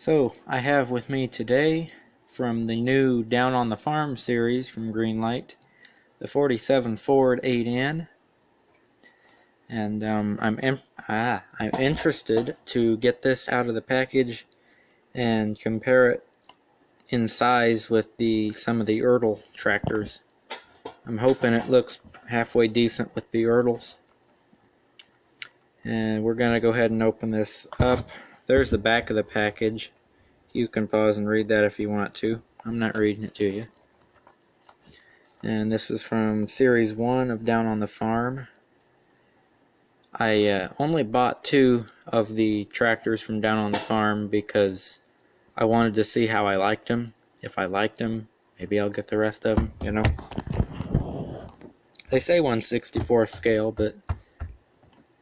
So I have with me today from the new Down on the Farm series from Greenlight, the 47 Ford 8N, and I'm interested to get this out of the package and compare it in size with some of the Ertl tractors. I'm hoping it looks halfway decent with the Ertls. And we're going to go ahead and open this up. There's the back of the package. You can pause and read that if you want to. I'm not reading it to you. And this is from Series 1 of Down on the Farm. I only bought 2 of the tractors from Down on the Farm because I wanted to see how I liked them. If I liked them, maybe I'll get the rest of them, you know. They say 1/64th scale, but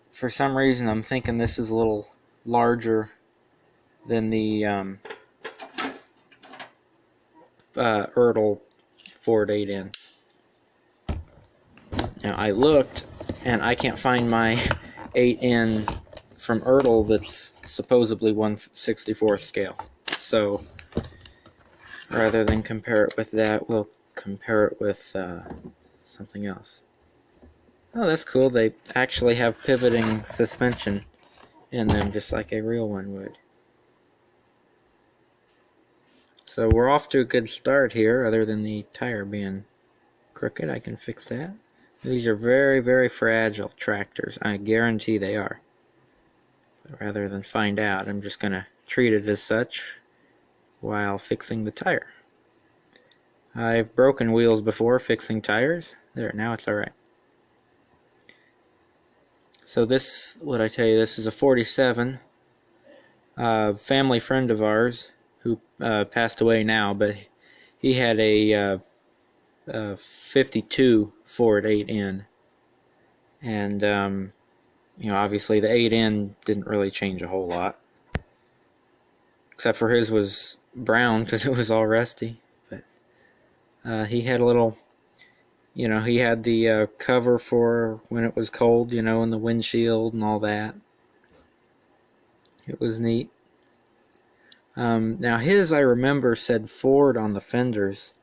for some reason I'm thinking this is a little larger than the Ertl Ford 8N. Now I looked and I can't find my 8N from Ertl that's supposedly 1/64th scale. So rather than compare it with that, we'll compare it with something else. Oh, that's cool. They actually have pivoting suspension in them just like a real one would. So we're off to a good start here, other than the tire being crooked. I can fix that. These are very, very fragile tractors. I guarantee they are. But rather than find out, I'm just going to treat it as such while fixing the tire. I've broken wheels before fixing tires. There, now it's alright. So this, what I tell you, this is a 47. Family friend of ours who passed away now, but he had a 52 Ford 8N, and you know, obviously the 8N didn't really change a whole lot, except for his was brown because it was all rusty. But he had a little, you know, he had the cover for when it was cold, you know, and the windshield and all that. It was neat. Now his, I remember, said Ford on the fenders,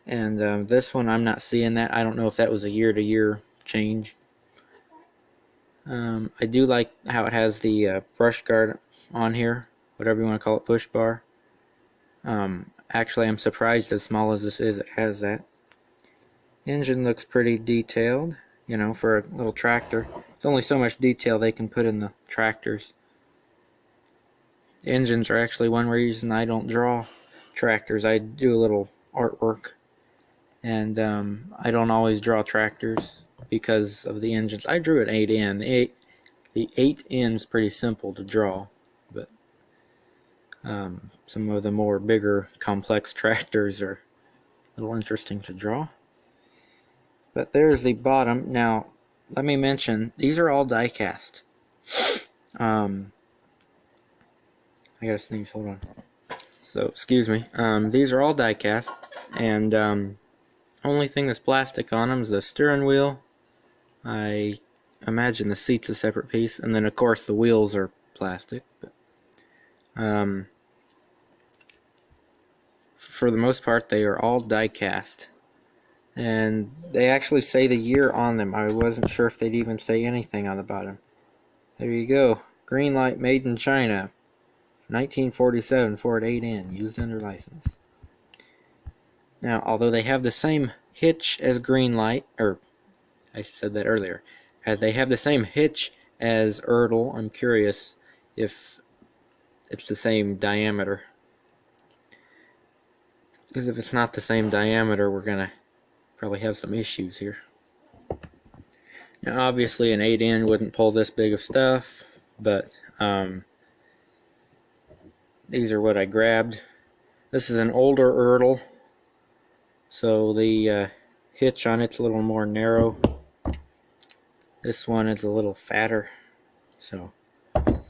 and this one I'm not seeing that. I don't know if that was a year-to-year change. I do like how it has the brush guard on here, whatever you want to call it, push bar. Actually, I'm surprised as small as this is, it has that. Engine looks pretty detailed, you know, for a little tractor. There's only so much detail they can put in the tractors. Engines are actually one reason I don't draw tractors. I do a little artwork, and I don't always draw tractors because of the engines. I drew an 8N. The 8N is pretty simple to draw, but some of the more bigger, complex tractors are a little interesting to draw. But there's the bottom. Now, let me mention, these are all die cast. I gotta sneeze, hold on. So, excuse me. These are all die cast, and only thing that's plastic on them is the steering wheel. I imagine the seat's a separate piece, and then of course the wheels are plastic. But, for the most part, they are all die cast, and they actually say the year on them. I wasn't sure if they'd even say anything on the bottom. There you go. Greenlight, made in China. 1947 Ford 8N, used under license. Now, although they have the same hitch as Greenlight, or I said that earlier, they have the same hitch as Ertl, I'm curious if it's the same diameter. Because if it's not the same diameter, we're going to probably have some issues here. Now, obviously an 8N wouldn't pull this big of stuff, but these are what I grabbed. This is an older Ertl, so the hitch on it's a little more narrow. This one is a little fatter, so I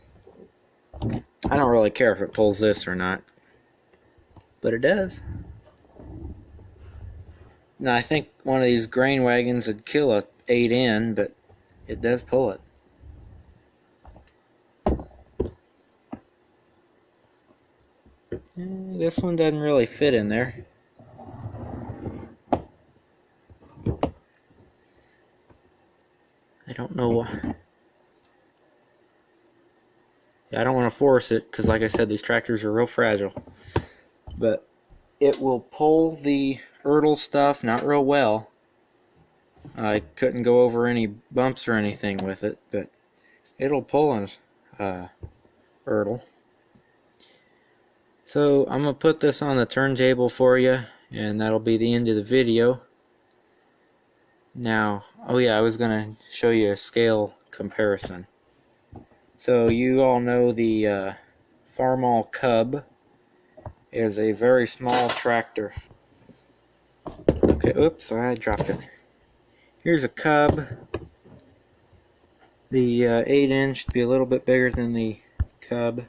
don't really care if it pulls this or not, but it does. Now I think one of these grain wagons would kill a 8N, but it does pull it. This one doesn't really fit in there. I don't know why. Yeah, I don't want to force it because, like I said, these tractors are real fragile. But it will pull the hurdle stuff not real well. I couldn't go over any bumps or anything with it, but it'll pull a hurdle. So I'm going to put this on the turntable for you, and that'll be the end of the video. Now, oh yeah, I was going to show you a scale comparison. So you all know the Farmall Cub is a very small tractor. Okay, oops, I dropped it. Here's a Cub. The 8-inch should be a little bit bigger than the Cub.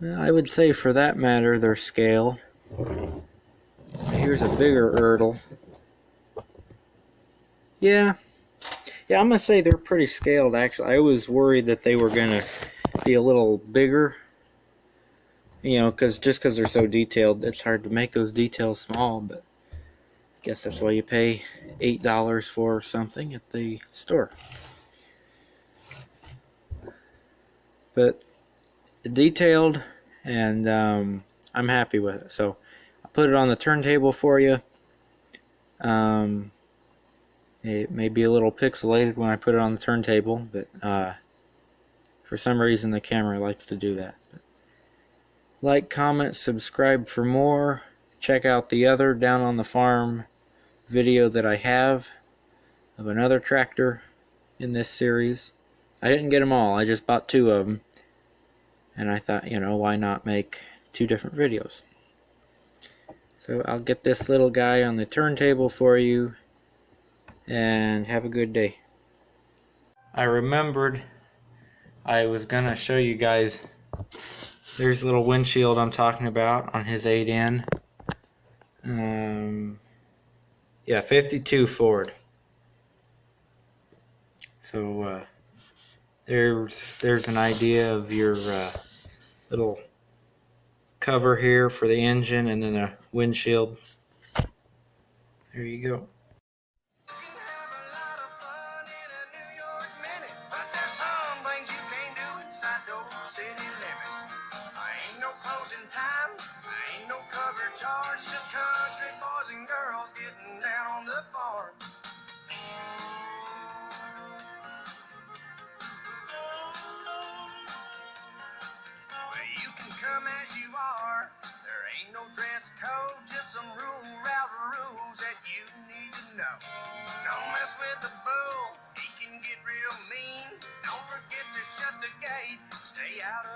I would say for that matter they're scaled. Here's a bigger hurdle. Yeah, I'm going to say they're pretty scaled actually. I was worried that they were going to be a little bigger. You know, just because they're so detailed, it's hard to make those details small, but I guess that's why you pay $8 for something at the store. But detailed, and I'm happy with it. So I'll put it on the turntable for you. It may be a little pixelated when I put it on the turntable, but for some reason the camera likes to do that. But like, comment, subscribe for more. Check out the other Down on the Farm video that I have of another tractor in this series. I didn't get them all, I just bought 2 of them. And I thought, you know, why not make 2 different videos? So I'll get this little guy on the turntable for you, and have a good day. I remembered I was gonna show you guys. There's a little windshield I'm talking about on his 8N. Yeah, 52 Ford. So there's an idea of your little cover here for the engine, and then a windshield. There you go. Just country boys and girls getting down on the farm. Well, you can come as you are. There ain't no dress code, just some rules that you need to know. Don't mess with the bull, he can get real mean. Don't forget to shut the gate, stay out of